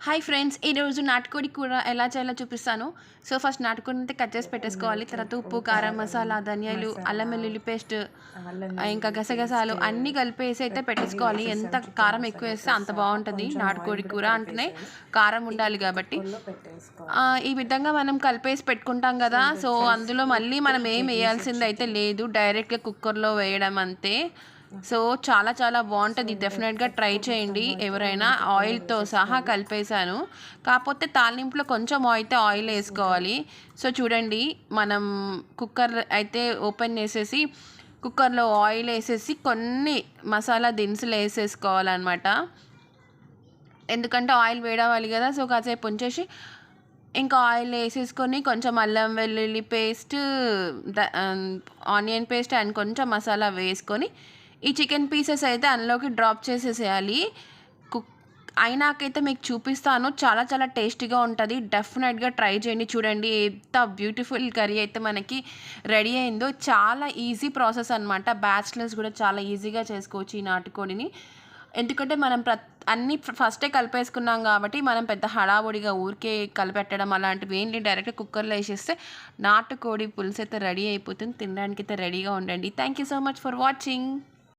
Hi friends, ఈరోజు నాటుకోడి కూర ఎలా చేయాలో చూపిస్తాను. సో ఫస్ట్ నాటుకోడిని అయితే కట్ చేసి పెట్టేసుకోవాలి. తర్వాత ఉప్పు, కారం, మసాలా, ధనియాలు, అల్లం వెల్లుల్లి పేస్ట్, ఇంకా గసగసాలు అన్నీ కలిపేసి అయితే పెట్టేసుకోవాలి. ఎంత కారం ఎక్కువ వేస్తే అంత బాగుంటుంది. నాటుకోడి కూర అంటేనే కారం ఉండాలి కాబట్టి ఈ విధంగా మనం కలిపేసి పెట్టుకుంటాం కదా. సో అందులో మళ్ళీ మనం ఏం వేయాల్సింది అయితే లేదు, డైరెక్ట్గా కుక్కర్లో వేయడం అంతే. సో చాలా చాలా బాగుంటుంది, డెఫినెట్గా ట్రై చేయండి ఎవరైనా. ఆయిల్తో సహా కలిపేశాను, కాకపోతే తాలింపులో కొంచెం ఆయిల్ వేసుకోవాలి. సో చూడండి, మనం కుక్కర్ అయితే ఓపెన్ చేసేసి కుక్కర్లో ఆయిల్ వేసేసి కొన్ని మసాలా దినుసులు వేసేసుకోవాలన్నమాట. ఎందుకంటే ఆయిల్ వేడవాలి కదా. సో కాసేపు ఉంచేసి ఇంకా ఆయిల్ వేసేసుకొని కొంచెం అల్లం వెల్లుల్లి పేస్ట్, ఆనియన్ పేస్ట్ అండ్ కొంచెం మసాలా వేసుకొని ఈ చికెన్ పీసెస్ అయితే అందులోకి డ్రాప్ చేసేసేయాలి. కుక్ అయినాకైతే మీకు చూపిస్తాను. చాలా చాలా టేస్టీగా ఉంటుంది, డెఫినెట్గా ట్రై చేయండి. చూడండి ఎంత బ్యూటిఫుల్ కర్రీ అయితే మనకి రెడీ అయిందో. చాలా ఈజీ ప్రాసెస్ అనమాట, బ్యాచిలర్స్ కూడా చాలా ఈజీగా చేసుకోవచ్చు ఈ నాటుకోడిని. ఎందుకంటే మనం అన్నీ ఫస్టే కలిపేసుకున్నాం కాబట్టి మనం పెద్ద హడావుడిగా ఊరికే కలిపెట్టడం అలాంటివి ఏంటి, డైరెక్ట్గా కుక్కర్లో వేసేస్తే నాటుకోడి పులుసు అయితే రెడీ అయిపోతుంది. తినడానికి అయితే రెడీగా ఉండండి. Thank you so much for watching.